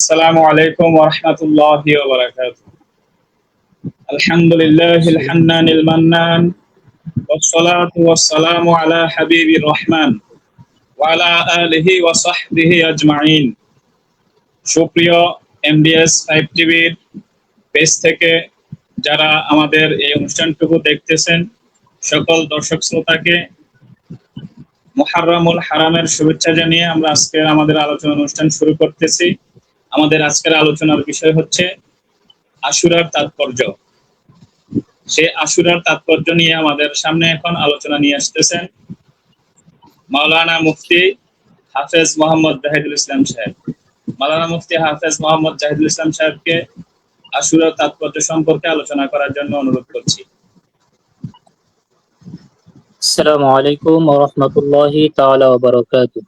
আসসালামু আলাইকুম ওয়া রাহমাতুল্লাহি ওয়া বারাকাতুহু। আলহামদুলিল্লাহিল হান্নানিল মান্নান ওয়াস সালাতু ওয়াস সালামু আলা হাবিবির রহমান ওয়া আলা আলিহি ওয়া সাহবিহি আজমাইন। সুপ্রিয় এমডিএস 5 টিভির পেজ থেকে যারা আমাদের এই অনুষ্ঠানটুকু দেখতেছেন, সকল দর্শক শ্রোতাকে মুহাররমুল হারামের শুভেচ্ছা জানিয়ে আমরা আজকে আমাদের আলোচনা অনুষ্ঠান শুরু করতেছি। আমাদের আজকের আলোচনার বিষয় হচ্ছে আশুরার তাৎপর্য। সেই আশুরার তাৎপর্য নিয়ে আমাদের সামনে এখন আলোচনা নিয়ে আসতেছেন মাওলানা মুফতি হাফেজ মোহাম্মদ জাহিদুল ইসলাম সাহেব। মাওলানা মুফতি হাফেজ মোহাম্মদ জাহিদুল ইসলাম সাহেবকে আশুরার তাৎপর্য সম্পর্কে আলোচনা করার জন্য অনুরোধ করছি। আসসালামু আলাইকুম ওয়া রাহমাতুল্লাহি তাআলা ওয়া বারাকাতুহু।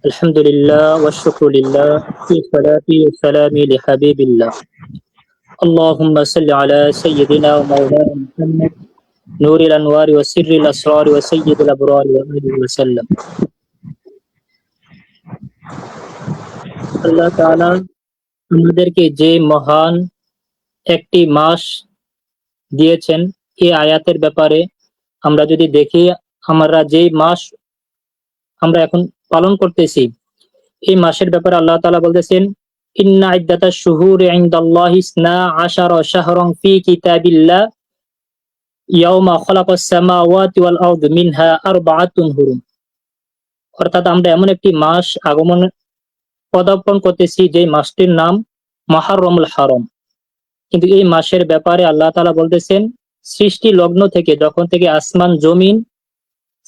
আলহামদুলিল্লাহ ওয়া শুকরুলিল্লাহ ফি সালাতি ওয়া সালামি লি হাবিবিল্লাহ। আল্লাহুম্মা সাল্লি আলা সাইয়্যিদিনা ওয়া মাওলানা মুহাম্মদ নূরিল আনওয়ারি ওয়া সিররিল আসরারি ওয়া সাইয়্যিদিল আবরারি ওয়া আলিহি ওয়া সাল্লাম। আল্লাহ তাআলা আমাদেরকে যে মহান একটি মাস দিয়েছেন, এই আয়াতের ব্যাপারে আমরা যদি দেখি, আমরা যেই মাস আমরা এখন পালন করতেছি, এই মাসের ব্যাপারে আল্লাহ তাআলা বলতেছেন, ইন্না ইদ্দাতাশ শুহুরি ইনদাল্লাহি 12 শাহরান ফি কিতাবিল্লাহ ইয়াওমা খালাকাস সামাওয়াতি ওয়াল আরদ মিনহা আরবাআতুন হুরুম। অর্থাৎ আমরা এমন একটি মাস পদার্পণ করতেছি যে মাসটির নাম মুহররমুল হারাম। কিন্তু এই মাসের ব্যাপারে আল্লাহ তাআলা বলতেছেন, সৃষ্টি লগ্ন থেকে, যখন থেকে আসমান জমিন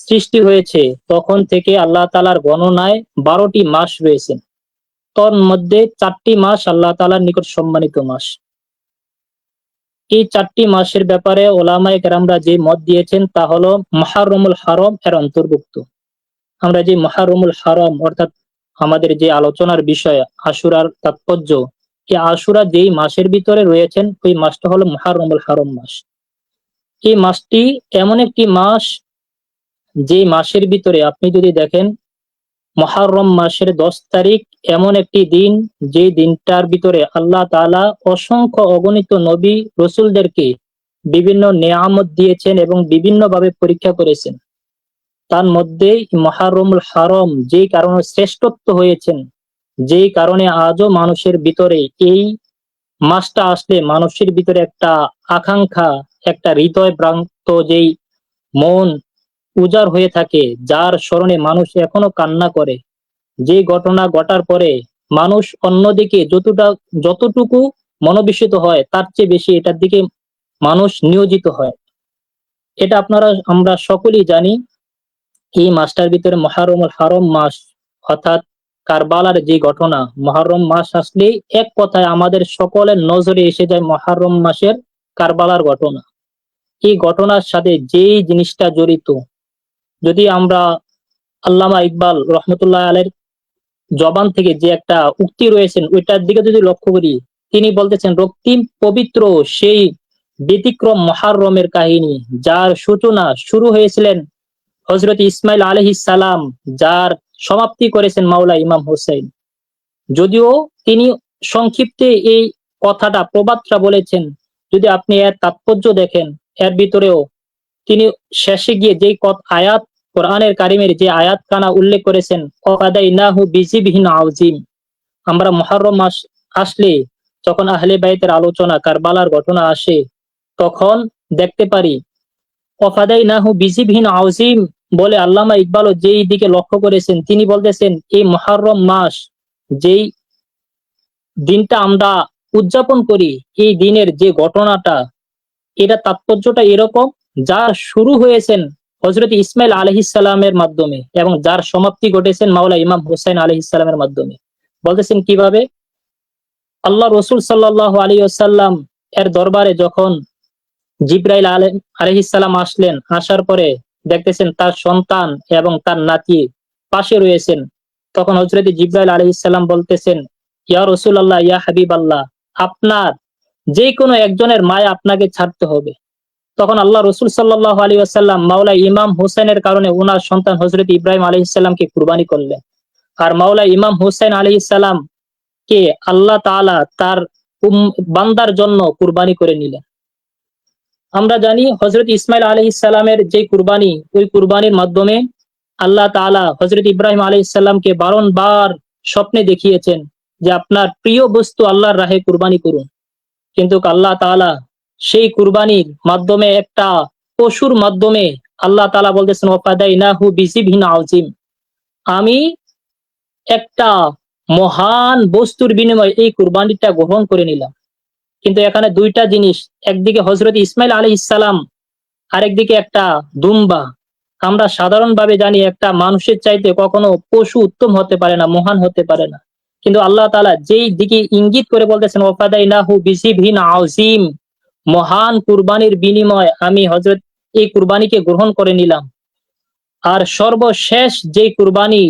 সৃষ্টি হয়েছে, তখন থেকে আল্লাহ তাআলার গণনায় 12টি মাস রয়েছে। তোর মধ্যে 4টি মাস আল্লাহ তাআলার নিকট সম্মানিত মাস। এই 4টি মাসের ব্যাপারে ওলামায়ে কেরামরা যে মত দিয়েছেন তা হলো মুহররমুল হারাম এর অন্তর্ভুক্ত। আমরা যে মুহররমুল হারাম অর্থাৎ আমাদের যে আলোচনার বিষয় আশুরার তাৎপর্য, এই আশুরা যেই মাসের ভিতরে রয়েছেন ওই মাসটা হলো মুহররমুল হারাম মাস। এই মাসটি এমন একটি মাস যে মাসের ভিতরে আপনি যদি দেখেন, মুহররম মাসের 10 তারিখ এমন একটি দিন যে দিনটার ভিতরে আল্লাহ তাআলা অসংখ্য অগণিত নবী রাসূলদেরকে বিভিন্ন নেয়ামত দিয়েছেন এবং বিভিন্নভাবে পরীক্ষা করেছেন। তার মধ্যে মুহররমুল হারাম যেই কারণে শ্রেষ্ঠত্ব হয়েছেন, যেই কারণে আজও মানুষের ভিতরে এই মাসটা আসলে মানুষের ভিতরে একটা আকাঙ্ক্ষা, একটা হৃদয় ভ্রান্ত যেই মন উজাড় হয়ে থাকে, যার স্মরণে মানুষ এখনো কান্না করে। যে ঘটনা ঘটার পরে মানুষ অন্যদিকে যতটুকু মনোবিষিত হয় তার চেয়ে বেশি এটার দিকে মানুষ নিয়োজিত হয়। এটা আমরা সকলেই জানি। এই মাসটার ভিতরে মুহররমুল হারাম মাস অর্থাৎ কারবালার যে ঘটনা, মুহররম মাস আসলে এক কথায় আমাদের সকলের নজরে এসে যায় মুহররম মাসের কারবালার ঘটনা। এই ঘটনার সাথে যেই জিনিসটা জড়িত, যদি আমরা আল্লামা ইকবাল রহমতুল্লাহ আলাইহির জবান থেকে যে একটা উক্তি রয়েছেন ওইটার দিকে যদি লক্ষ্য করি, তিনি বলতেছেন, রক্তিম পবিত্র সেই ব্যতিক্রম মুহররমের কাহিনী, যার সূচনা শুরু হয়েছিলেন হযরত ইসমাইল আলাইহিস সালাম, যার সমাপ্তি করেছেন মাওলা ইমাম হোসেন। যদিও তিনি সংক্ষিপ্তে এই কথাটা প্রবাদটা বলেছেন, যদি আপনি এর তাৎপর্য দেখেন, এর ভিতরেও তিনি শেষে গিয়ে যেই আয়াত কোরআনের কারিমের যে আয়াত কানা উল্লেখ করেছেন, ওয়াদাইনাহু বিজিবহিন আযীম। আমরা মুহররম মাস আসলে যখন আহলে বাইতের আলোচনা, কারবালার ঘটনা আসে, তখন দেখতে পারি ওয়াদাইনাহু বিজিবহিন আযীম বলে আল্লামা ইকবালও যেই দিকে লক্ষ্য করেছেন, তিনি বলতেছেন এই মুহররম মাস যেই দিনটা আমরা উদযাপন করি, এই দিনের যে ঘটনাটা, এটা তাৎপর্যটা এরকম, যার শুরু হয়েছেন হযরত ইসমাইল আলাইহিস সালামের মাধ্যমে এবং যার সমাপ্তি ঘটেছেন মাওলা ইমাম হোসেন আলাইহিস সালামের মাধ্যমে। বলতেছেন কিভাবে, আল্লাহ রাসূল সাল্লাল্লাহু আলাইহি ওয়াসাল্লাম এর দরবারে যখন জিবরাইল আলাইহিস সালাম আসলেন, আসার পরে দেখতেছেন তার সন্তান এবং তার নাতি পাশে রয়েছেন। তখন হযরত জিবরাইল আলাইহিস সালাম বলতেছেন, ইয়া রাসূলুল্লাহ, ইয়া হাবিবাল্লাহ, আপনার যে কোনো একজনের মায়া আপনাকে ছাড়তে হবে। তখন আল্লাহ রাসূল সাল্লাল্লাহু আলাইহি ওয়াসাল্লাম মাওলা ইমাম হোসেনের কারণে ওনার সন্তান হযরত ইব্রাহিম আলাইহিস সালামকে কুরবানি করলেন। আর মাওলা ইমাম হোসেন আলাইহিস সালাম কে আল্লাহ তাআলা তার বান্দার জন্য কুরবানি করে নিলেন। আমরা জানি হযরত ইসমাইল আলাইহিস সালামের যে কুরবানি, ওই কুরবানির মাধ্যমে আল্লাহ তাআলা হযরত ইব্রাহিম আলাইহিস সালামকে বারংবার স্বপ্নে দেখিয়েছেন যে আপনার প্রিয় বস্তু আল্লাহর রাহে কুরবানি করুন। কিন্তু আল্লাহ তাআলা সেই কুরবানির মাধ্যমে একটা পশুর মাধ্যমে আল্লাহ তাআলা বলতেছেন ওয়াফাদাইনাহু বিযিবহিন আযীম, আমি একটা মহান বস্তুর বিনিময়ে এই কুরবানিটা গ্রহণ করে নিলাম। কিন্তু এখানে দুইটা জিনিস, একদিকে হযরত ইসমাইল আলাইহিস সালাম, আরেকদিকে একটা দুম্বা। আমরা সাধারণভাবে জানি একটা মানুষের চাইতে কখনো পশু উত্তম হতে পারে না, মহান হতে পারে না। কিন্তু আল্লাহ তাআলা যেই দিকে ইঙ্গিত করে বলতেছেন ওয়াফাদাইনাহু বিযিবহিন আযীম, মহান কুরবানির বিনিময় আমি হযরত এই কুরবানিকে গ্রহণ করে নিলাম। আর সর্বশেষ যে কুরবানি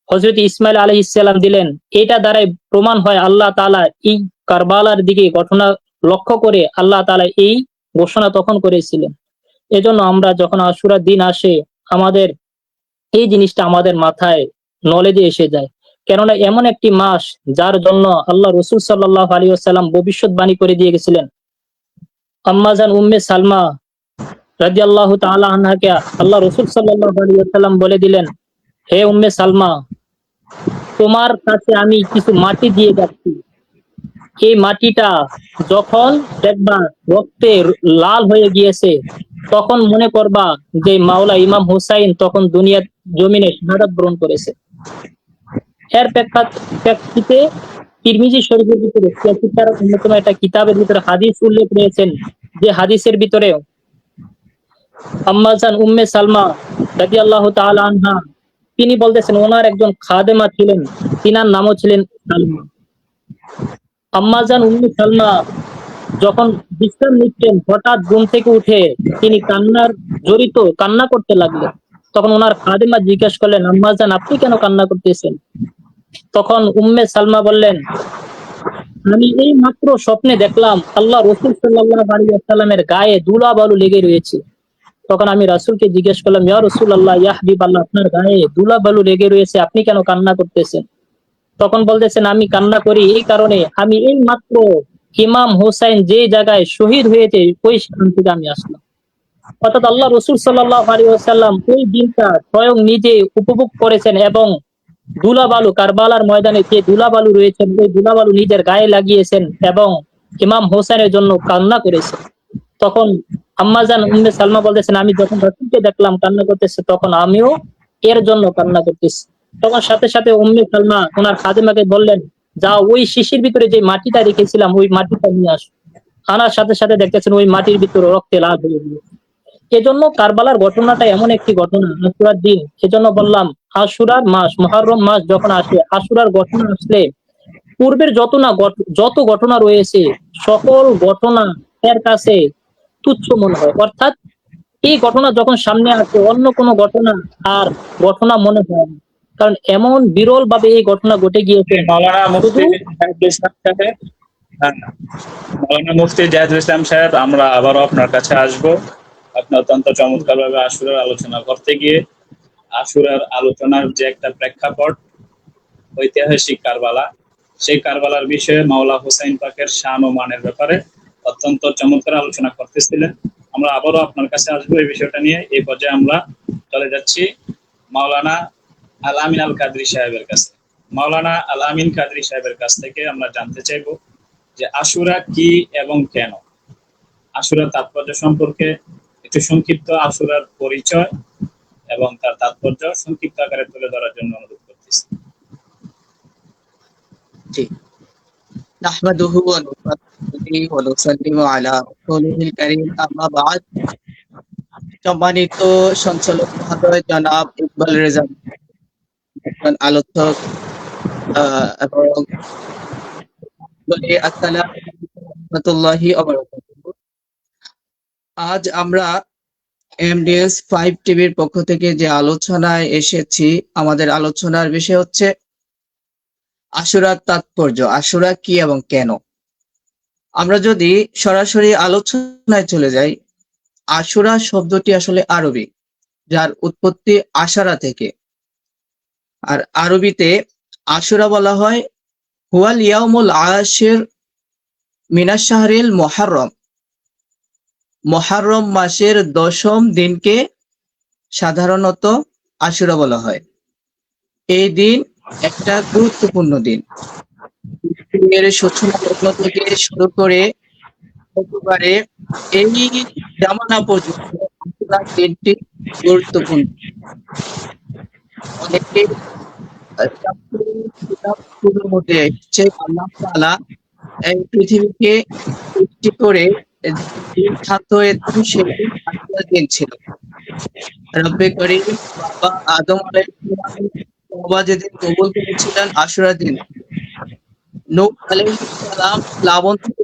হযরত ইসমাইল আলাইহিস সালাম দিলেন, এটা দ্বারাই প্রমাণ হয় আল্লাহ তাআলা এই কারবালার দিকে ঘটনা লক্ষ্য করে আল্লাহ তাআলা এই ঘোষণা তখন করেছিলেন। এজন্য আমরা যখন আশুরার দিন আসে, আমাদের এই জিনিসটা আমাদের মাথায় নলেজে এসে যায়। কেননা এমন একটি মাস যার জন্য আল্লাহ রাসূল সাল্লাল্লাহু আলাইহি ওয়াসাল্লাম ভবিষ্যৎবাণী করে দিয়ে গেছিলেন। আম্মাজান উম্মে সালমা রাদিয়াল্লাহু তাআলা আনহাকে আল্লাহ রাসূল সাল্লাল্লাহু আলাইহি ওয়াসাল্লাম বলে দিলেন, হে উম্মে সালমা, তোমার কাছে আমি কিছু মাটি দিয়ে যাচ্ছি। এই মাটিটা যখন দেখবা রক্তে লাল হয়ে গিয়েছে, তখন মনে করবা যে মাওলা ইমাম হুসাইন তখন দুনিয়ার জমিনে শাহাদাত বরণ করেছে। এর প্রেক্ষিতে তিরমিজি শরীফের ভিতরে সিয়াসিতার অন্যতম একটা কিতাবের ভিতরে হাদিস উল্লেখ রয়েছেন, যে হাদিসের ভিতরে আম্মাজান উম্মে সালমা রাদিয়াল্লাহু তাআলা আনহা তিনি বলতেছেন ওনার একজন খাদেমা ছিলেন, তিনার নামও ছিলেন সালমা। আম্মাজান উম্মে সালমা যখন বিশ্রাম নিচ্ছেন, হঠাৎ ঘুম থেকে উঠে তিনি কান্না করতে লাগলেন। তখন ওনার খাদেমা জিজ্ঞাসা করলেন, আম্মাজান আপনি কেন কান্না করতেছেন? তখন উম্মে সালমা বললেন, আমি এই মাত্র স্বপ্নে দেখলাম আল্লাহ রাসূল সাল্লাল্লাহু আলাইহি ওয়াসাল্লামের গায়ে ধুলাবালু লেগে রয়েছে। তখন আমি রাসূলকে জিজ্ঞেস করলাম, ইয়া রাসূলুল্লাহ, ইয়া হাবিবাল্লাহ, আপনার গায়ে ধুলাবালু লেগে রয়েছে, আপনি কেন কান্না করতেছেন? তখন বলতেছেন, আমি কান্না করি এই কারণে, আমি এই মাত্র ইমাম হোসেন যে জায়গায় শহীদ হয়েছে ওই স্থান থেকে আমি আসলাম। অর্থাৎ আল্লাহ রাসূল সাল্লাল্লাহু আলাইহি ওয়াসাল্লাম ওই দিনটা স্বয়ং নিজে উপভোগ করেছেন এবং ধুলাবালু, কারবালার ময়দানে যে ধুলাবালু রয়েছেন ওই ধুলাবালু নিজের গায়ে লাগিয়েছেন এবং ইমাম হোসেনের জন্য কান্না করেছেন। তখন আম্মাজান উম্মে সালমা বলতেছেন, আমি যখন রাসূলকে দেখলাম কান্না করতেছে, তখন আমিও এর জন্য কান্না করতেছি। তখন সাথে সাথে উম্মে সালমা ওনার খাদেমাকে বললেন, যাও ওই শিশির ভিতরে যে মাটিটা রেখেছিলাম ওই মাটিটা নিয়ে আসো। আনার সাথে সাথে দেখতেছেন ওই মাটির ভিতরে রক্তে লাল হয়ে গিয়েছে। এজন্য কারবালার ঘটনাটা এমন একটি ঘটনা, আশুরার দিন। এজন্য বললাম আশুরার মাস, মুহররম মাস যখন আসে, আশুরার ঘটনা আসলে পূর্বের যত ঘটনা রয়েছে সকল ঘটনা এর কাছে তুচ্ছ মনে হয়। অর্থাৎ এই ঘটনা যখন সামনে আসে অন্য কোনো ঘটনা আর ঘটনা মনে হয় না, কারণ এমন বিরল ভাবে এই ঘটনা ঘটে গিয়েছে। মাওলানা মুফতি জাহিদুল ইসলাম সাহেব, হ্যাঁ, মাওলানা মুফতি জাহিদুল ইসলাম সাহেব, আমরা আবারও আপনার কাছে আসব। আপনি অত্যন্ত চমৎকার ভাবে আশুরার আলোচনা করতে গিয়ে আশুরার আলোচনার যে একটা প্রেক্ষাপট, ঐতিহাসিক কারবালা, সেই কারবালার বিষয়ে মাওলা হুসাইন পাকের শান ও মানের ব্যাপারে অত্যন্ত চমৎকার আলোচনা করতেছিলেন। আমরা আবারও আপনার কাছে আসবো এই বিষয়টা নিয়ে। এই পর্যায়ে আমরা চলে যাচ্ছি মাওলানা আল আমিন আল কাদরি সাহেবের কাছে। মাওলানা আল আমিন কাদরি সাহেবের কাছ থেকে আমরা জানতে চাইবো যে আশুরা কি এবং কেন, আশুরার তাৎপর্য সম্পর্কে একটু সংক্ষিপ্ত আশুরার পরিচয় এবং তার তাৎপর্য সংক্ষিপ্ত আকারে তুলে ধরার জন্য অনুরোধ করতেছি। জি, নাহমাদুহু ওয়া নুসাল্লি ওয়া নুসাল্লিমু আলা রাসূলিল কারীম, আম্মা বা'দ। সম্মানিত সঞ্চালক মহোদয় জনাব ইকবাল রেজা, আলোচক এবং আসসালামু আলাইকুম ওয়া রাহমাতুল্লাহি ওয়া বারাকাতুহু। আজ আমরা এমডিএস 5 টিভির পক্ষ থেকে যে আলোচনায় এসেছি, আমাদের আলোচনার বিষয় হচ্ছে আশুরার তাৎপর্য, আশুরা কি এবং কেন। আমরা যদি সরাসরি আলোচনায় চলে যাই, আশুরা শব্দটি আসলে আরবি, যার উৎপত্তি আশারা থেকে। আর আরবিতে আশুরা বলা হয় হুয়াল ইয়াউমুল আশির মিনাশ শাহরিল মুহাররম, মুহাররম মাসের 10ম দিনকে সাধারণত আশুরা বলা হয়। এই দিন একটা গুরুত্বপূর্ণ দিন। এর সূচনা লগ্ন থেকে শুরু করে একেবারে এই জামানা পর্যন্ত আশুরা দিনটি গুরুত্বপূর্ণ। অনেকে তাফসীরের মধ্যে এসেছে আল্লাহ তাআলা এই পৃথিবীকে সৃষ্টি করে দিন শান্ত হয়েছেন সেদিন আশুরার দিন ছিল। রব্বে করিম বাবা আদম আলাইহিস সালাম তওবা যেদিন কবুল করেছিলেন আশুরার দিন। নূহ আলাইহিস সালাম প্লাবন থেকে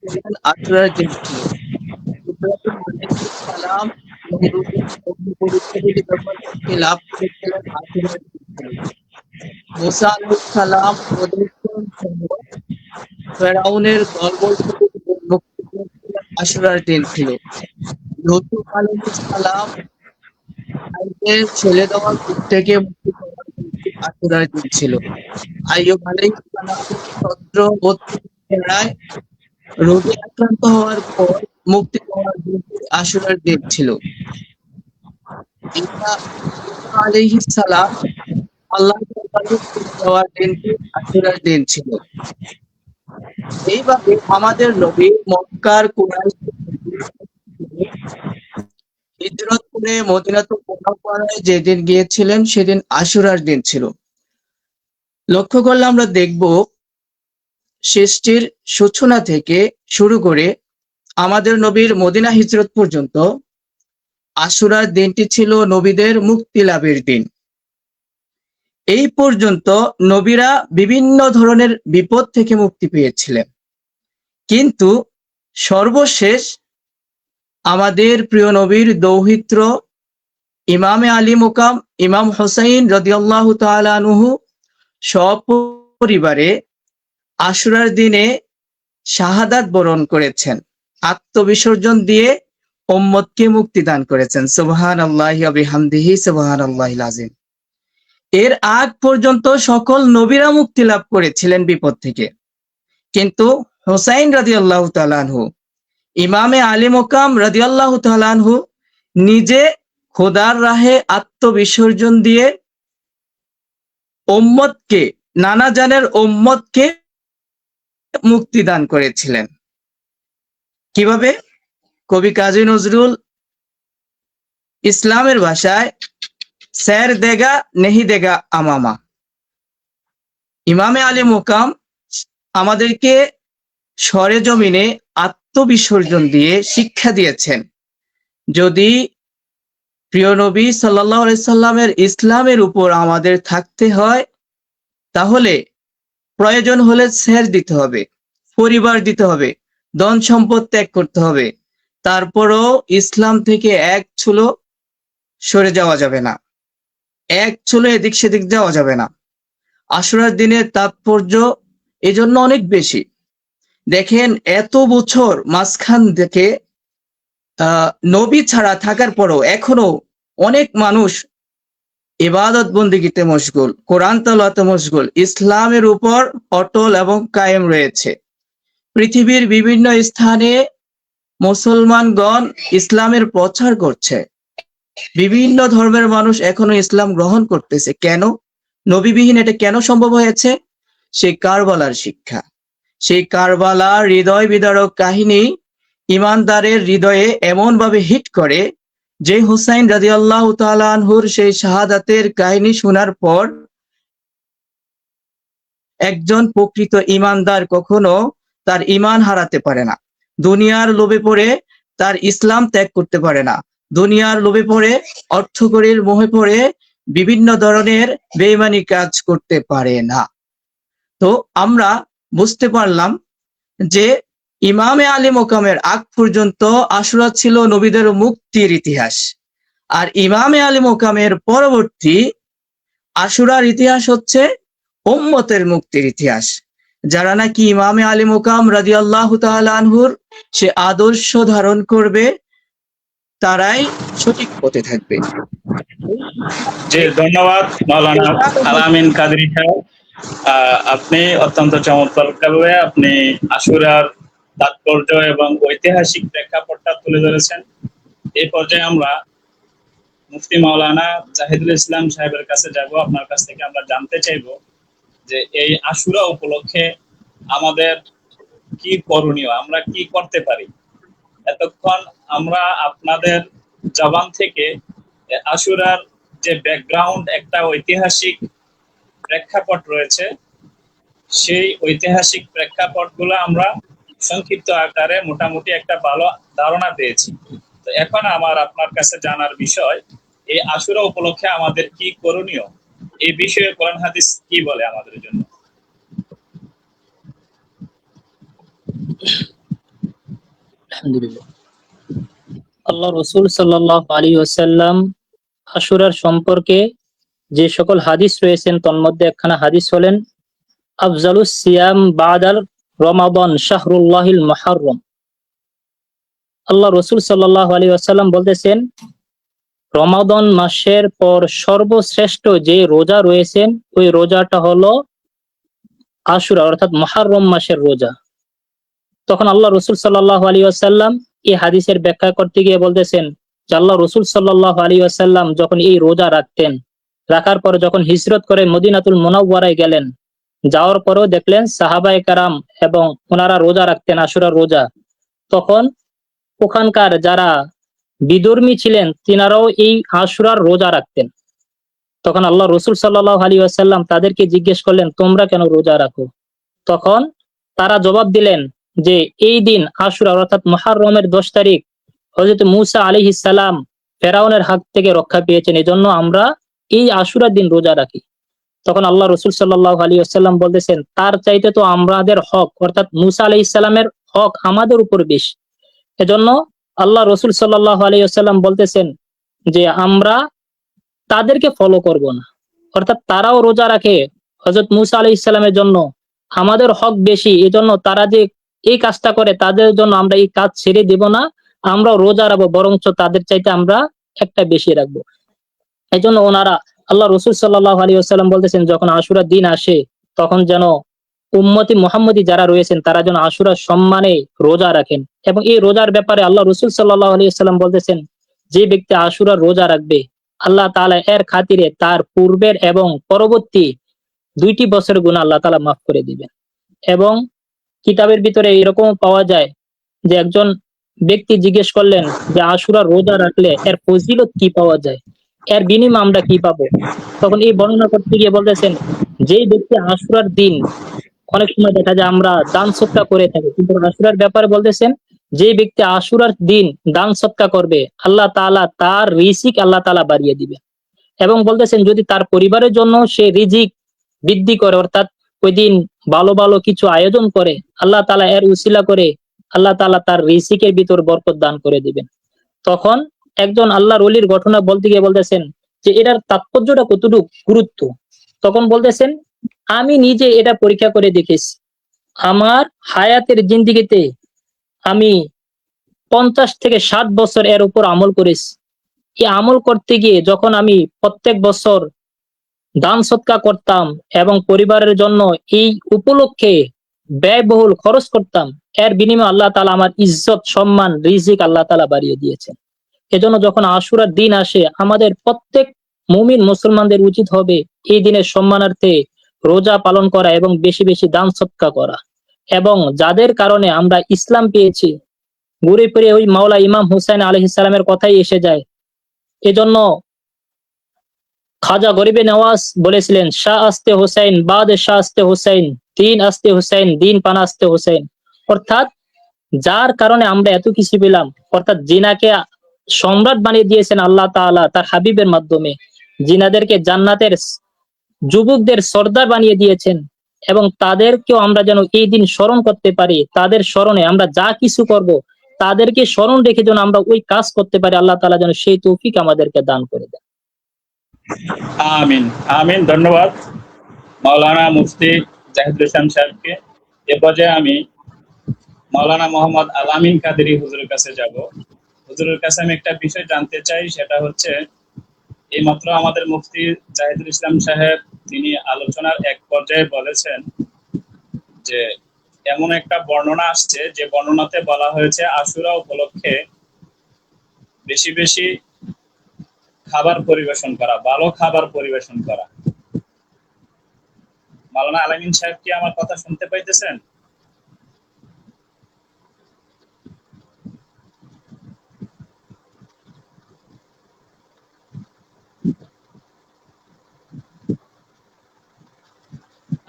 ছিলেন আশুরার দিন ছিল। ইব্রাহিম আলাইহিস সালাম নমরুদের অগ্নি পরীক্ষা থেকে যখন মুক্তি লাভ করেছিলেন আশুরার দিন ছিল। মুসা আলাইহিস সালাম ওদের ফেরাউনের দলবল থেকে মুক্তি পেয়েছিলেন আশুরার দিন ছিল। ইউসুফ আলাইহিস সালাম ভাইকে ছেড়ে দেওয়ার দিক থেকে মুক্তি পাওয়ার দিনটি আশুরার দিন ছিল। আইয়ুব আলাইহিস সালামের 17-32 চেহারায় রোগে আক্রান্ত হওয়ার পর মুক্তি পাওয়ার দিনটি আশুরার দিন ছিল। ঈসা আলাইহিস সালাম আল্লাহর দরবারে ফিরে যাওয়ার দিনটি আশুরার দিন ছিল। এইভাবে আমাদের নবী মক্কার কুরাইশ হিজরত করে মদিনাতুল মুনাওয়ারায় যেদিন গিয়েছিলেন সেদিন আশুরার দিন ছিল। লক্ষ্য করলে আমরা দেখব সৃষ্টির সূচনা থেকে শুরু করে আমাদের নবীর মদিনা হিজরত পর্যন্ত আশুরার দিনটি ছিল নবীদের মুক্তি লাভের দিন। এই পর্যন্ত নবীরা বিভিন্ন ধরনের বিপদ থেকে মুক্তি পেয়েছিলেন, কিন্তু সর্বশেষ আমাদের প্রিয় নবীর দৌহিত্র ইমামে আলী মুকাম ইমাম হোসাইন রাদিয়াল্লাহু তাআলা আনহু সপরিবারে আশুরার দিনে শাহাদাত বরণ করেছেন, আত্মবিসর্জন দিয়ে উম্মতকে মুক্তি দান করেছেন। সুবহানাল্লাহি ওয়া বিহামদিহি সুবহানাল্লাহিল আযীম। এর আগ পর্যন্ত সকল নবীরা মুক্তি লাভ করেছিলেন বিপদ থেকে, কিন্তু হোসাইন রাদিয়াল্লাহু তাআলা আনহু ইমামে আলী মুকাম রাদিয়াল্লাহু তাআলা আনহু নিজে খোদার রাহে আত্মবিসর্জন দিয়ে উম্মতকে, নানা জানের উম্মতকে মুক্তি দান করেছিলেন। কিভাবে? কবি কাজী নজরুল ইসলামের ভাষায় স্যার দেগা নেহি দেগা আমামা, ইমামে আলী মুকাম আমাদেরকে সরেজমিনে আত্মবিসর্জন দিয়ে শিক্ষা দিয়েছেন, যদি প্রিয় নবী সাল্লাল্লাহু আলাইহি সাল্লামের ইসলামের উপর আমাদের থাকতে হয় তাহলে প্রয়োজন হলে ছেড় দিতে হবে, পরিবার দিতে হবে, ধন সম্পদ ত্যাগ করতে হবে, তারপরও ইসলাম থেকে এক চুলো সরে যাওয়া যাবে না, এক চুলো এদিক সেদিক যাওয়া যাবে না। আশুরার দিনের তাৎপর্য এজন্য অনেক বেশি। দেখেন, এত বছর মাঝখান থেকে নবী ছাড়া থাকার পরও এখনো অনেক মানুষ ইবাদত বন্দেগীতে মশগুল, কোরআন তেলাওয়াতে মশগুল, ইসলামের উপর অটল এবং কায়েম রয়েছে। পৃথিবীর বিভিন্ন স্থানে মুসলমানগণ ইসলামের প্রচার করছে, বিভিন্ন ধর্মের মানুষ এখনো ইসলাম গ্রহণ করতেছে। কেন? নবীবিহীন এটা কেন সম্ভব হয়েছে? সেই কারবালার শিক্ষা, সেই কারবালার হৃদয় বিদারক কাহিনী ইমানদারের হৃদয়ে এমন ভাবে হিট করে যে হুসাইন রাদিয়াল্লাহু তাআলা আনহুর সেই শাহাদাতের কাহিনী শোনার পর একজন প্রকৃত ইমানদার কখনো তার ঈমান হারাতে পারে না, দুনিয়ার লোভে পড়ে তার ইসলাম ত্যাগ করতে পারে না, দুনিয়ার লোভে পড়ে, অর্থকরীর মোহে পড়ে বিভিন্ন ধরনের বেঈমানি কাজ করতে পারে না। তো আমরা বুঝতে পারলাম যে ইমামে আলী মুকামের আগ পর্যন্ত আশুরা ছিল নবীদের মুক্তির ইতিহাস, আর ইমামে আলী মুকামের পরবর্তী আশুরার ইতিহাস হচ্ছে উম্মতের মুক্তির ইতিহাস। যারা নাকি ইমামে আলী মুকাম রাদিয়াল্লাহু তাআলা আনহুর সে আদর্শ ধারণ করবে তারাই সঠিক পথে থাকবে। জি, ধন্যবাদ মাওলানা আল আমিন কাদরী সাহেব। আপনি অত্যন্ত চমৎকারভাবে আপনি আশুরার তাৎপর্য এবং ঐতিহাসিক প্রেক্ষাপটটা তুলে ধরেছেন। এই পর্যায়ে আমরা মুফতি মাওলানা জাহিদুল ইসলাম সাহেবের কাছে যাব। আপনার কাছ থেকে আমরা জানতে চাইব যে এই আশুরা উপলক্ষে আমাদের কি করণীয়, আমরা কি করতে পারি। এতক্ষণ আমরা আপনাদের জবান থেকে আশুরার যে ব্যাকগ্রাউন্ড, একটা ঐতিহাসিক প্রেক্ষাপট রয়েছে, সেই ঐতিহাসিক প্রেক্ষাপটগুলো আমরা সংক্ষিপ্ত আকারে মোটামুটি একটা ভালো ধারণা পেয়েছি। তো এখন আমার আপনার কাছে জানার বিষয়, এই আশুরা উপলক্ষে আমাদের কি করণীয়, এই বিষয়ে কোরআন হাদিস কি বলে আমাদের জন্য। আলহামদুলিল্লাহ। আল্লাহ রসুল সাল্লাল্লাহু আলাইহি ওয়াসাল্লাম আশুরার সম্পর্কে যে সকল হাদিস রয়েছেন তন্মধ্যে একখানা হাদিস হলেন আফজালুস সিয়াম বাদাল রমাদান শাহরুল্লাহিল মুহাররম। আল্লাহ রসুল সাল্লাল্লাহু আলাইহি ওয়াসাল্লাম বলতেছেন, রমাদান মাসের পর সর্বশ্রেষ্ঠ যে রোজা রয়েছেন ওই রোজাটা হলো আশুরা অর্থাৎ মুহাররম মাসের রোজা। তখন আল্লাহ রসুল সাল্লাল্লাহু আলাইহি ওয়াসাল্লাম এই হাদিসের ব্যাখ্যা করতে গিয়ে বলতেছেন যে আল্লাহ রসুল সাল্লাল্লাহু আলাইহি ওয়াসাল্লাম যখন এই রোজা রাখতেন, রাখার পর যখন হিজরত করে মদিনাতুল মুনাওয়ারায় গেলেন, যাওয়ার পরেও দেখলেন সাহাবায়ে কেরাম এবং ওনারা রোজা রাখতেন আশুরার রোজা। তখন ওখানকার যারা বিধর্মী ছিলেন তিনারাও এই আশুরার রোজা রাখতেন। তখন আল্লাহ রসুল সাল্লাল্লাহু আলাইহি ওয়াসাল্লাম তাদেরকে জিজ্ঞেস করলেন, তোমরা কেন রোজা রাখো? তখন তারা জবাব দিলেন যে এই দিন আশুরা অর্থাৎ মুহররমের 10 তারিখ হযরত মূসা আলাইহিস সালাম ফেরাউনের হাত থেকে রক্ষা পেয়েছেন, এজন্য আমরা এই আশুরার দিন রোজা রাখি। তখন আল্লাহ রসুল সাল্লাল্লাহু আলাইহি ওয়াসাল্লাম বলতেছেন, তার চাইতে তো আমাদের হক অর্থাৎ মূসা আলাইহিস সালামের হক আমাদের উপর বেশি। এজন্য আল্লাহ রসুল সাল্লাল্লাহু আলাইহি ওয়াসাল্লাম বলতেছেন যে আমরা তাদেরকে ফলো করব না, অর্থাৎ তারাও রোজা রাখে হযরত মূসা আলাইহিস সালামের জন্য আমাদের হক বেশি, এজন্য তারা যে এই কাজটা করে তাদের জন্য আমরা এই কাজ ছেড়ে দেব না, আমরা রোজা রাখবো, বরঞ্চ তাদের চাইতে আমরা একটা বেশি রাখবো। এই জন্য ওনারা আল্লাহ রসুল সাল্লাল্লাহু আলাইহি ওয়াসাল্লাম বলতেছেন যখন আশুরার দিন আসে তখন যেন উম্মতি মুহাম্মদী যারা রয়েছেন তারা যেন আশুরার সম্মানে রোজা রাখেন। এবং এই রোজার ব্যাপারে আল্লাহ রসুল সাল্লাল্লাহু আলাইহি ওয়াসাল্লাম বলতেছেন যে ব্যক্তি আশুরার রোজা রাখবে আল্লাহ তাআলা এর খাতিরে তার পূর্বের এবং পরবর্তী 2টি বছরের গুনাহ আল্লাহ তাআলা মাফ করে দিবেন। এবং কিতাবের ভিতরে এরকম পাওয়া যায় যে একজন ব্যক্তি জিজ্ঞেস করলেন যে আশুরার রোজা রাখলে এর ফজিলত কি পাওয়া যায়, এর বিনিময়ে আমরা কি পাবো? তখন এই বর্ণনা করতে গিয়ে বলতেছেন যে ব্যক্তি আশুরার দিন, অনেক সময় দেখা যায় আমরা দান সদকা করে থাকি, কিন্তু আশুরার ব্যাপারে বলতেছেন যে ব্যক্তি আশুরার দিন দান সদকা করবে আল্লাহ তাআলা তার রিজিক আল্লাহ তাআলা বাড়িয়ে দিবে। এবং বলতেছেন যদি তার পরিবারের জন্য সে রিজিক বৃদ্ধি করে অর্থাৎ ওই দিন ভালো ভালো কিছু আয়োজন করে আল্লাহ তাআলা এর উসিলা করে আল্লাহ তাআলা তার রিজিকের ভিতর বরকত দান করে দিবেন। তখন একজন আল্লাহর ওলির ঘটনা বলতে গিয়ে বলতেছেন যে এটার তাৎপর্যটা কতটুকু গুরুত্ব। তখন বলতেছেন আমি নিজে এটা পরীক্ষা করে দেখেছি, আমার হায়াতের জিন্দেগিতে আমি 50 থেকে 60 বছর এর উপর আমল করেছি। এই আমল করতে গিয়ে যখন আমি প্রত্যেক বছর দান সদকা করতাম এবং পরিবারের জন্য এই উপলক্ষে ব্যয়বহুল খরচ করতাম, এর বিনিময়ে আল্লাহ তাআলা আমার ইজ্জত সম্মান রিজিক আল্লাহ তাআলা বাড়িয়ে দিয়েছেন। এজন্য যখন আশুরার দিন আসে আমাদের প্রত্যেক মুমিন মুসলমানদের উচিত হবে এই দিনের সম্মানার্থে রোজা পালন করা এবং বেশি বেশি দান সদকা করা। এবং যাদের কারণে আমরা ইসলাম পেয়েছি ঘুরে ফিরে ওই মাওলা ইমাম হুসাইন আলাইহিস সালামের কথাই এসে যায়। এজন্য খাজা গরিবে নওয়াজ বলেছিলেন শাহ আস্তে হুসাইন বাদ শাহ আস্তে হুসাইন দিন আস্তে হুসাইন দিন পানা আস্তে হুসাইন। অর্থাৎ যার কারণে আমরা এত কিছু পেলাম, অর্থাৎ জিনাকে সম্রাট বানিয়ে দিয়েছেন আল্লাহ তাআলা তার হাবিবের মাধ্যমে, জিনাদেরকে জান্নাতের যুবকদের সর্দার বানিয়ে দিয়েছেন, এবং তাদেরকেও আমরা যেন এই দিন স্মরণ করতে পারি, তাদের স্মরণে আমরা যা কিছু করব তাদেরকে স্মরণ রেখে যেন আমরা ওই কাজ করতে পারি, আল্লাহ তাআলা যেন সেই তৌফিক আমাদেরকে দান করে দেন। আমিন আমিন। ধন্যবাদ মাওলানা মুফতি জাহিদুল ইসলাম সাহেবকে। এ পর্যায়ে আমি মাওলানা মোহাম্মদ আল আমিন কাদেরী হুজুরের কাছে যাব। হুজুরের কাছে আমি একটা বিষয় জানতে চাই, সেটা হচ্ছে এইমাত্র আমাদের মুফতি জাহিদুল ইসলাম সাহেব তিনি আলোচনার এক পর্যায়ে বলেছেন যে এমন একটা বর্ণনা আসছে যে বর্ণনাতে বলা হয়েছে আশুরা উপলক্ষে বেশি বেশি খাবার পরিবেশন করা, ভালো খাবার পরিবেশন করা। মাওলানা আলামিন সাহেব কি আমার কথা শুনতে পাইতেছেন?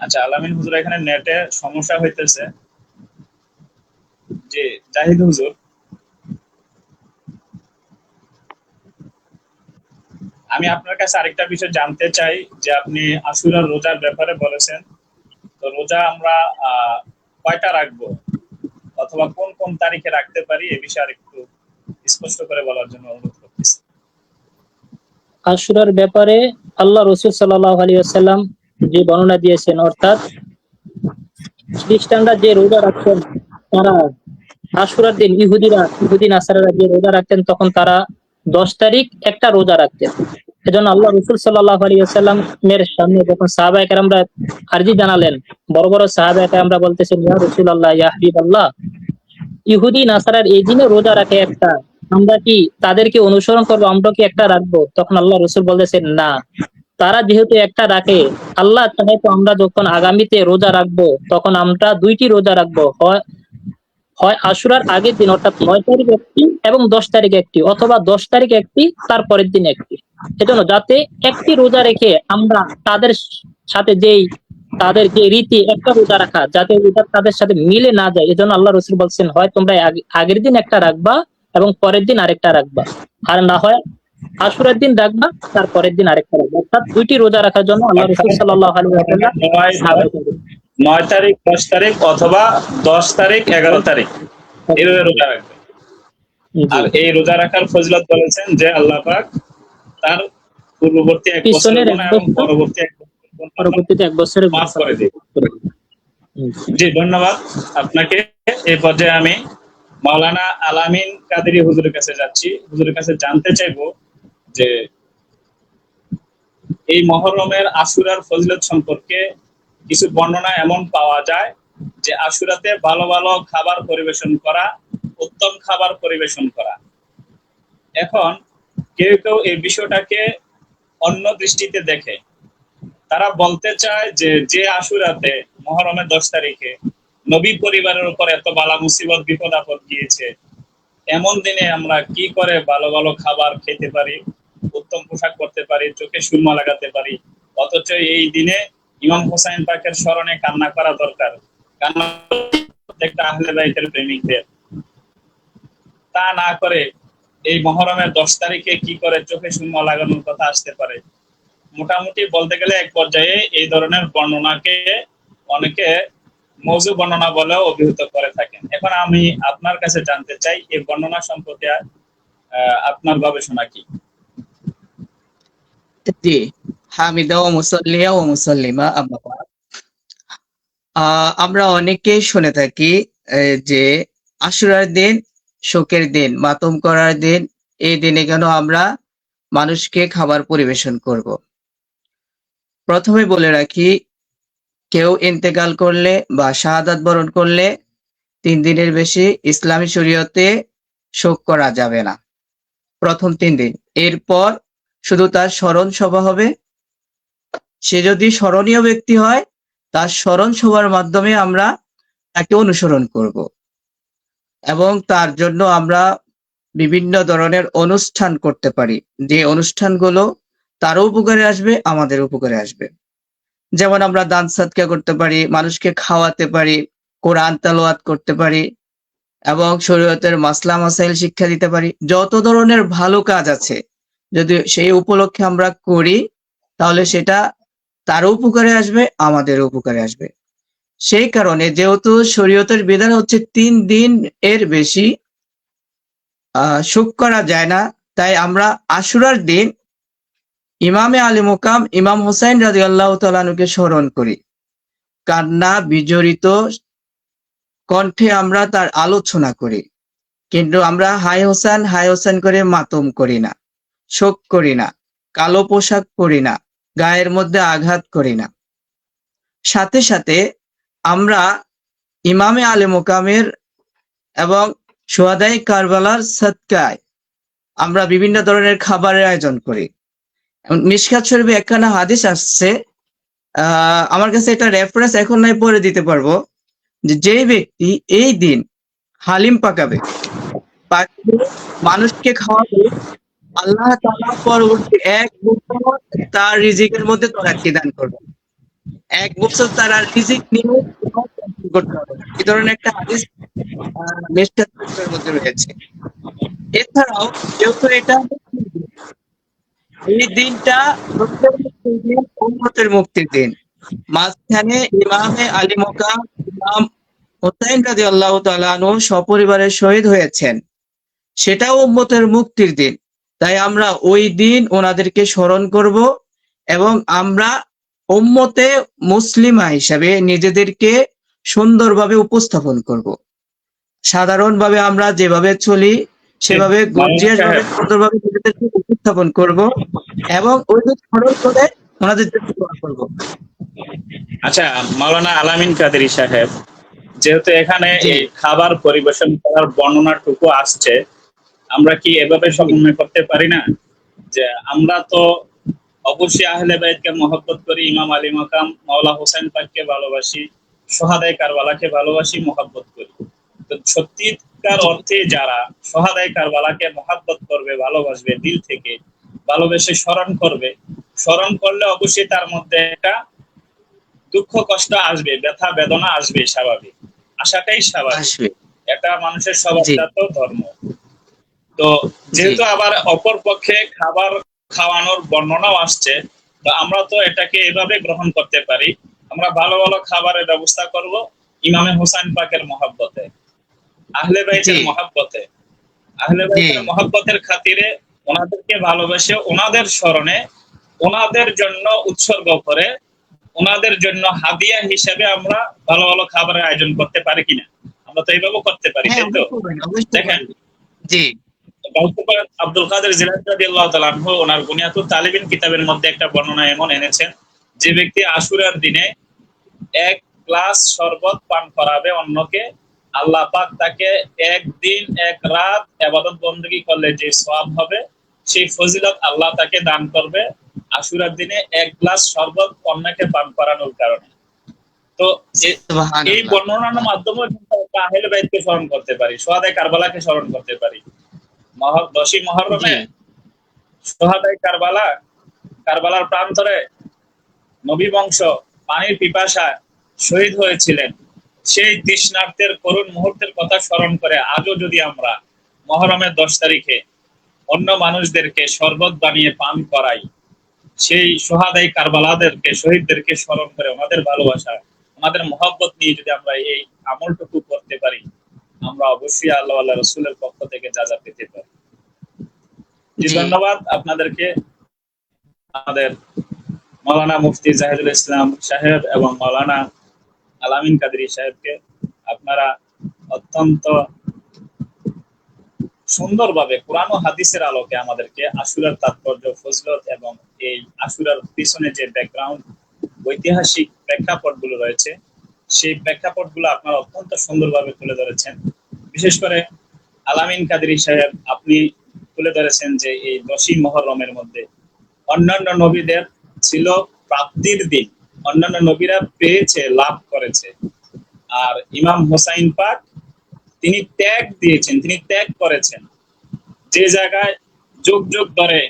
আচ্ছা, আলামিন হুজুর এখানে নেটে সমস্যা হইতেছে। জি, জাহিদ হুজুর, আমি আপনার কাছে আরেকটা বিষয় জানতে চাই যে আপনি আশুরার রোজার ব্যাপারে বলেছেন, তো রোজা আমরা কয়টা রাখবো অথবা কোন কোন তারিখে রাখতে পারি এ বিষয়ে আরেকটু স্পষ্ট করে বলার জন্য অনুরোধ করতেছি। আশুরার ব্যাপারে আল্লাহ রসুল সাল্লাল্লাহু আলাইহি ওয়াসাল্লাম যে বর্ণনা দিয়েছেন, অর্থাৎ খ্রিস্টানরা যে রোজা রাখতেন, তারা আশুরার দিন ইহুদি নাসারারা যে রোজা রাখতেন, তখন তারা 10 তারিখ একটা রোজা রাখতেন। এজন্য আল্লাহ রসুল সাল্লাল্লাহু আলাইহি ওয়াসাল্লামের সামনে যখন সাহাবায়ে কেরামরা আরজি জানালেন, বড় বড় সাহাবায়ে কেরামরা বলতেছেন, ইয়া রাসূলুল্লাহ, ইয়া হাবিবাল্লাহ, ইহুদি নাসারার এই দিনে রোজা রাখে একটা, আমরা কি তাদেরকে অনুসরণ করবো, আমরা কি একটা রাখবো? তখন আল্লাহ রসুল বলতেছেন, না, তারা যেহেতু একটা রাখে, আল্লাহ চাহে তো আমরা যখন আগামীতে রোজা রাখবো তখন আমরা 2টি রোজা রাখবো, হয় হয় আশুরার আগের দিন অর্থাৎ 9 তারিখ একটি এবং 10 তারিখ একটি, অথবা 10 তারিখ একটি তারপরের দিন একটি। এজন্য যাতে একটি রোজা রেখে আমরা তাদের সাথে তাদের যে রীতি একটা রোজা রাখা, যাতে এটা তাদের সাথে মিলে না যায়, এজন্য আল্লাহ রসুল বলছেন, হয় তোমরা আগের দিন একটা রাখবা এবং পরের দিন আরেকটা রাখবা, আর না হয় আশুরার দিন রাখবা, তারপরের দিন আরেকটা রাখবা। অর্থাৎ 2টি রোজা রাখার জন্য আল্লাহ রসুল সাল্লাল্লাহু আলাইহি ওয়াসাল্লাম 9 তারিখ, 10 তারিখ অথবা 10 তারিখ 11 তারিখ এইভাবে রোজা রাখবে। আর এই রোজা রাখার ফজিলত বলেছেন যে আল্লাহ পাক তার পূর্ববর্তী এক বছরের গুনাহ এবং পরবর্তীতে এক বছরের মাফ করে দিবে। জি, ধন্যবাদ আপনাকে। এই পর্যায়ে আমি মাওলানা আলামিন কাদেরী হুজুরের কাছে যাচ্ছি। হুজুরের কাছে জানতে চাইবো যে এই মহরমের আশুরার ফজিলত সম্পর্কে কিছু বর্ণনা এমন পাওয়া যায় যে আশুরাতে ভালো ভালো খাবার পরিবেশন করা, উত্তম খাবার পরিবেশন করা। এখন কেউ কেউ এই বিষয়টাকে অন্য দৃষ্টিতে দেখে, তারা বলতে চায় যে যে আশুরাতে মহরমের 10 তারিখে নবী পরিবারের উপর এত বালা মুসিবত বিপদ আপদ গিয়েছে, এমন দিনে আমরা কি করে ভালো ভালো খাবার খেতে পারি, উত্তম পোশাক করতে পারি, চোখে সুরমা লাগাতে পারি, অথচ এই দিনে ইমাম হোসাইন পাকের স্মরণে কান্না করা দরকার, কান্না প্রত্যেকটা আহলে বাইতের প্রেমিকদের। তা না করে এই মহরমের 10 তারিখে কি করে চোখে সুরমা লাগানোর কথা আসতে পারে? মোটামুটি বলতে গেলে এক পর্যায়ে এই ধরনের বর্ণনাকে অনেকে মৌজু বর্ণনা বলেও অভিহিত করে থাকেন। এখন আমি আপনার কাছে জানতে চাই এই বর্ণনা সম্পর্কে আপনার গবেষণা কি? জি, হামিদা ও মুসাল্লিয়া ও মুসাল্লিমা, আম্মা বাদ। আমরা অনেকেই শুনে থাকি যে আশুরার দিন শোকের দিন, মাতম করার দিন, এই দিনে কেন আমরা মানুষকে খাবার পরিবেশন করব। প্রথমে বলে রাখি, কেউ ইন্তেকাল করলে বা শাহাদাত বরণ করলে 3 দিনের বেশি ইসলামী শরীয়তে শোক করা যাবে না, প্রথম 3 দিন। এরপর শুধু তার স্মরণ সভা হবে। সে যদি স্মরণীয় ব্যক্তি হয়, তার স্মরণ সভার মাধ্যমে আমরা তাকে অনুসরণ করব এবং তার জন্য আমরা বিভিন্ন ধরনের অনুষ্ঠান করতে পারি, যে অনুষ্ঠানগুলো তারও উপকারে আসবে, আমাদের উপকারে আসবে। যেমন আমরা দান সাদকা করতে পারি, মানুষকে খাওয়াতে পারি, কোরআন তেলাওয়াত করতে পারি এবং শরীয়তের মাসলা মাসাইল শিক্ষা দিতে পারি। যত ধরনের ভালো কাজ আছে, যদি সেই উপলক্ষে আমরা করি, তাহলে সেটা তারও উপকারে আসবে, আমাদেরও উপকারে আসবে। সেই কারণে যেহেতু শরীয়তের বিধান হচ্ছে 3 দিন এর বেশি শোক করা যায় না, তাই আমরা আশুরার দিন ইমামে আলী মুকাম ইমাম হোসাইন রাদিয়াল্লাহু তাআলা আনহুকে স্মরণ করি, কান্না বিজড়িত কণ্ঠে আমরা তার আলোচনা করি, কিন্তু আমরা হাই হোসেন করে মাতম করি না, শোক করি না। কালো পোশাক পরি না, গায়ের মধ্যে আঘাত করি না। সাথে সাথে আমরা ইমামে আলে মোকামের এবং সোহাদাই কারবালার সদকায় আমরা বিভিন্ন ধরনের খাবারের আয়োজন করি। মিশকাত শরীফে একখানা হাদিস আসছে, আমার কাছে একটা রেফারেন্স এখন নাই, পরে দিতে পারবো, যে যেই ব্যক্তি এই দিন হালিম পাকাবে, মানুষকে খাওয়াবে, আল্লাহ তাআলা পরবর্তী 1 বছর তার রিজিকের মধ্যে তরাক্কি দান করবে। 1 বছর তারা রিজিক নিয়ে করতে হবে। এই ধরনের একটা হাদিস মিশকাত শরীফের মধ্যে রয়েছে। এছাড়াও যেহেতু এটা এই দিনটা উম্মতের মুক্তির দিন, মাঝখানে ইমামে আলী মোকাম ইমাম হুসাইন রাদিয়াল্লাহু তাআলা আনহু সপরিবারে শহীদ হয়েছেন, সেটাও উম্মতের মুক্তির দিন। তাই আমরা ওই দিন ওনাদেরকে স্মরণ করব এবং আমরা উম্মতে মুসলিমা হিসাবে নিজেদেরকে সুন্দরভাবে উপস্থাপন করব। সাধারণভাবে আমরা যেভাবে চলি সেভাবে গর্জিয়াস ভাবে সুন্দরভাবে নিজেদেরকে উপস্থাপন করব এবং ওই দিন স্মরণ করে ওনাদেরকে দোয়া করব। আচ্ছা, মাওলানা আলামিন কাদেরী সাহেব, যেহেতু এখানে এই খাবার পরিবেশন করার বর্ণনাটুকু আসছে, আমরা কি এভাবে সমন্বয় করতে পারি না যে আমরা তো অবশ্যই আহলে বাইতকে মহব্বত করি, ইমাম আলী মাকাম মাওলা হোসেন পাককে ভালোবাসি, সোহাদাই কারবালাকে ভালোবাসি, মহব্বত করি। তো সত্যিকার অর্থে যারা সোহাদাই কারবালাকে মহব্বত করবে, ভালোবাসবে, দিল থেকে ভালোবেসে স্মরণ করবে, স্মরণ করলে অবশ্যই তার মধ্যে একটা দুঃখ কষ্ট আসবে, ব্যথা বেদনা আসবে, স্বাভাবিক, আসাটাই স্বাভাবিক, এটা মানুষের স্বভাবজাত ধর্ম। তো যেহেতু আবার অপর পক্ষে খাবার খাওয়ানোর বর্ণনাও আসছে, তো আমরা তো এটাকে এভাবে গ্রহণ করতে পারি, আমরা ভালো ভালো খাবারের ব্যবস্থা করব ইমামে হোসেন পাকের মহব্বতে, আহলে বাইতের মহব্বতে, আহলে বাইতের মহব্বতের খাতিরে ওনাদেরকে ভালোবেসে, ওনাদের স্মরণে, ওনাদের জন্য উৎসর্গ করে, ওনাদের জন্য হাদিয়া হিসেবে আমরা ভালো ভালো খাবারের আয়োজন করতে পারি কিনা? আমরা তো এইভাবে করতে পারি, তাই তো? দেখেন, জি, আব্দুল কাদের জিলানী রাদিয়াল্লাহু তাআলা আনহু ওনার বুনিয়াতুত তালিবিন কিতাবের মধ্যে একটা বর্ণনা এমন এনেছেন, যে ব্যক্তি আশুরার দিনে 1 গ্লাস শরবত পান করাবে অন্যকে, আল্লাহ পাক তাকে 1 দিন 1 রাত ইবাদত বندگی করলে যে সওয়াব হবে, সেই ফজিলত আল্লাহ তাকে দান করবে আশুরার দিনে 1 গ্লাস শরবত অন্যকে পান করানোর কারণে। তো এই বর্ণনার মাধ্যমে আমরা আহলে বাইতকে স্মরণ করতে পারি, সোহাদাই কারবালাকে স্মরণ করতে পারি। 10ই মুহররমে সোহাদাই কারবালা, কারবালার প্রান্তরে নবী বংশ পানির পিপাসায় শহীদ হয়েছিলেন, সেই তৃষ্ণার্তের করুণ মুহূর্তের কথা স্মরণ করে আজও যদি আমরা মুহররমের 10 তারিখে অন্য মানুষদেরকে শরবত বানিয়ে পান করাই, সেই সোহাদাই কারবালাদেরকে, শহীদদেরকে স্মরণ করে ওনাদের ভালোবাসা, ওনাদের মহব্বত নিয়ে যদি আমরা এই আমলটুকু করতে পারি, আমরা অবশ্যই আল্লাহ আল্লাহ রাসূলের পক্ষ থেকে যা যা পেতে পারি। ধন্যবাদ আপনাদেরকে, আমাদের মাওলানা মুফতি জাহিদুল ইসলাম সাহেব এবং মাওলানা আলামিন কাদেরী সাহেবকে। আপনারা অত্যন্ত সুন্দরভাবে কোরআন ও হাদিসের আলোকে আমাদেরকে আশুরার তাৎপর্য, ফজিলত এবং এই আশুরার পিছনে যে ব্যাকগ্রাউন্ড, ঐতিহাসিক প্রেক্ষাপটগুলো রয়েছে, সেই প্রেক্ষাপটগুলো আপনারা অত্যন্ত সুন্দরভাবে তুলে ধরেছেন। বিশেষ করে আলামিন কাদেরী সাহেব, আপনি তুলে ধরেছেন যে এই 10ই মুহররমের মধ্যে অন্যান্য নবীদের ছিল প্রাপ্তির দিন, অন্যান্য নবীরা পেয়েছে, লাভ করেছে, আর ইমাম হোসাইন পাক তিনি ত্যাগ দিয়েছেন, তিনি ত্যাগ করেছেন। যে জায়গায় যুগ যুগ ধরে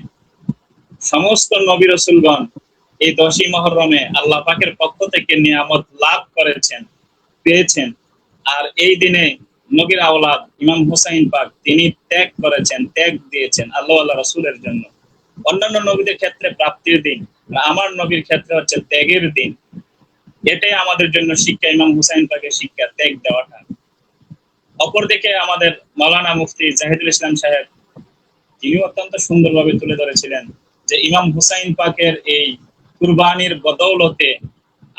সমস্ত নবী রাসূলগণ এই 10ই মুহররমে আল্লাহ পাকের পক্ষ থেকে নিয়ামত লাভ করেছেন, পেয়েছেন, আর এই দিনে নবীর আওলাদ ইমাম হোসাইন পাক তিনি ত্যাগ করেছেন, ত্যাগ দিয়েছেন আল্লাহ আল্লাহ রাসূলের জন্য। অন্যান্য নবীদের ক্ষেত্রে প্রাপ্তির দিন, আমার নবীর ক্ষেত্রে হচ্ছে ত্যাগের দিন। এটাই আমাদের জন্য শিক্ষা, ইমাম হুসাইন পাকের শিক্ষা, ত্যাগ দেওয়াটা। অপরদিকে আমাদের মাওলানা মুফতি জাহিদুল ইসলাম সাহেব, তিনি অত্যন্ত সুন্দরভাবে তুলে ধরেছিলেন যে ইমাম হুসাইন পাকের এই কুরবানির বদৌলতে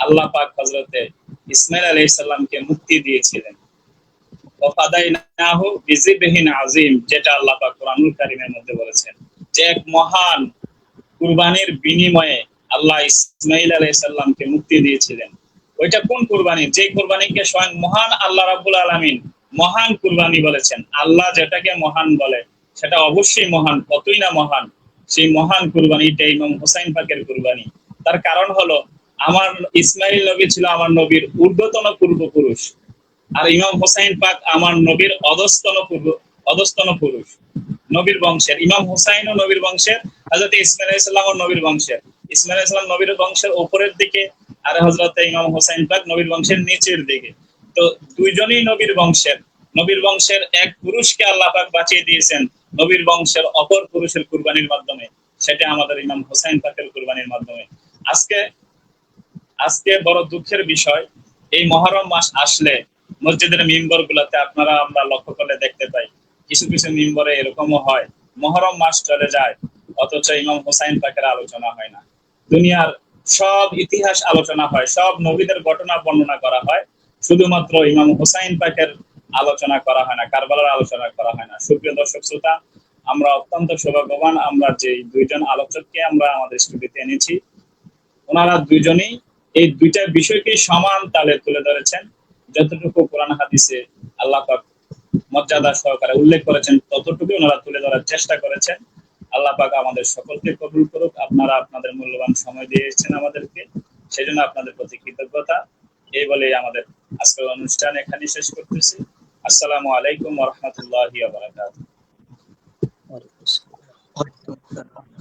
আল্লাহ পাক হযরতে ইসমাঈল আলাইহিস সালামকে মুক্তি দিয়েছিলেন। ওয়াফাদাইনাহু বিযিবহিন আযীম, যেটা আল্লাহ পাক কোরআনুল কারীমের মধ্যে বলেছেন যে এক মহান কুরবানির বিনিময়ে আল্লাহ ইসমাইল আলাইহিস সালামকে মুক্তি দিয়েছিলেন। ওইটা কোন কুরবানি? যে কুরবানিকে স্বয়ং মহান আল্লাহ রাব্বুল আলামিন মহান কুরবানি বলেছেন। আল্লাহ যেটাকে মহান বলে সেটা অবশ্যই মহান, কতই না মহান। সেই মহান কুরবানিটা ইমাম হোসাইন পাকের কুরবানি। তার কারণ হলো আমার ইসমাইল নবী ছিল আমার নবীর ঊর্ধ্বতন পূর্বপুরুষ, আর ইমাম হোসাইন পাক আমার নবীর অধস্তন পুরুষ, নবীর বংশের। ইমাম হোসাইনও নবীর বংশের, হযরত ইসমাইল আলাইহিস সালামও নবীর বংশের। ইসমাইল আলাইহিস সালাম নবীর বংশের উপরের দিকে, আর হযরত ইমাম হোসাইন পাক নবীর বংশের নিচের দিকে। তো দুইজনই নবীর বংশের। নবীর বংশের এক পুরুষকে আল্লাহ পাক বাঁচিয়ে দিয়েছেন নবীর বংশের অপর পুরুষের কুরবানির মাধ্যমে, সেটা আমাদের ইমাম হোসাইন পাকের কুরবানির মাধ্যমে। আজকে বড় দুঃখের বিষয়, এই মহরম মাস আসলে মসজিদের মিম্বর গুলাতে আমরা লক্ষ্য করলে দেখতে পাই, কিছু কিছু মিম্বরে এরকমও হয় মহরম মাস চলে যায় অথচ ইমাম হোসাইন পাকের আলোচনা হয় না। দুনিয়ার সব ইতিহাস আলোচনা হয়, সব নবীদের ঘটনা বর্ণনা করা হয়, শুধুমাত্র ইমাম হোসাইন পাকের আলোচনা করা হয় না, কারবালার আলোচনা করা হয় না। সুপ্রিয় দর্শক শ্রোতা, আমরা অত্যন্ত সৌভাগ্যবান, আমরা যে দুইজন আলোচককে আমরা আমাদের স্টুডিওতে এনেছি, ওনারা দুইজনেই এই দুইটা বিষয়কে সমান তালে তুলে ধরেছেন। যতটুকু কোরআন হাদিসে আল্লাহ পাক মর্যাদা সহকারে উল্লেখ করেছেন ততটুকু ওনারা তুলে ধরার চেষ্টা করেছেন। আল্লাহ পাক আমাদের সকলকে কবুল করুক। আপনারা আপনাদের মূল্যবান সময় দিয়েছেন আমাদেরকে, সেজন্য আপনাদের প্রতি কৃতজ্ঞতা। এই বলে আমাদের আজকের অনুষ্ঠান এখানে শেষ করতেছি। আসসালামু আলাইকুম ওয়া রাহমাতুল্লাহি ওয়া বারাকাতুহু। ওয়ালাইকুম আসসালাম।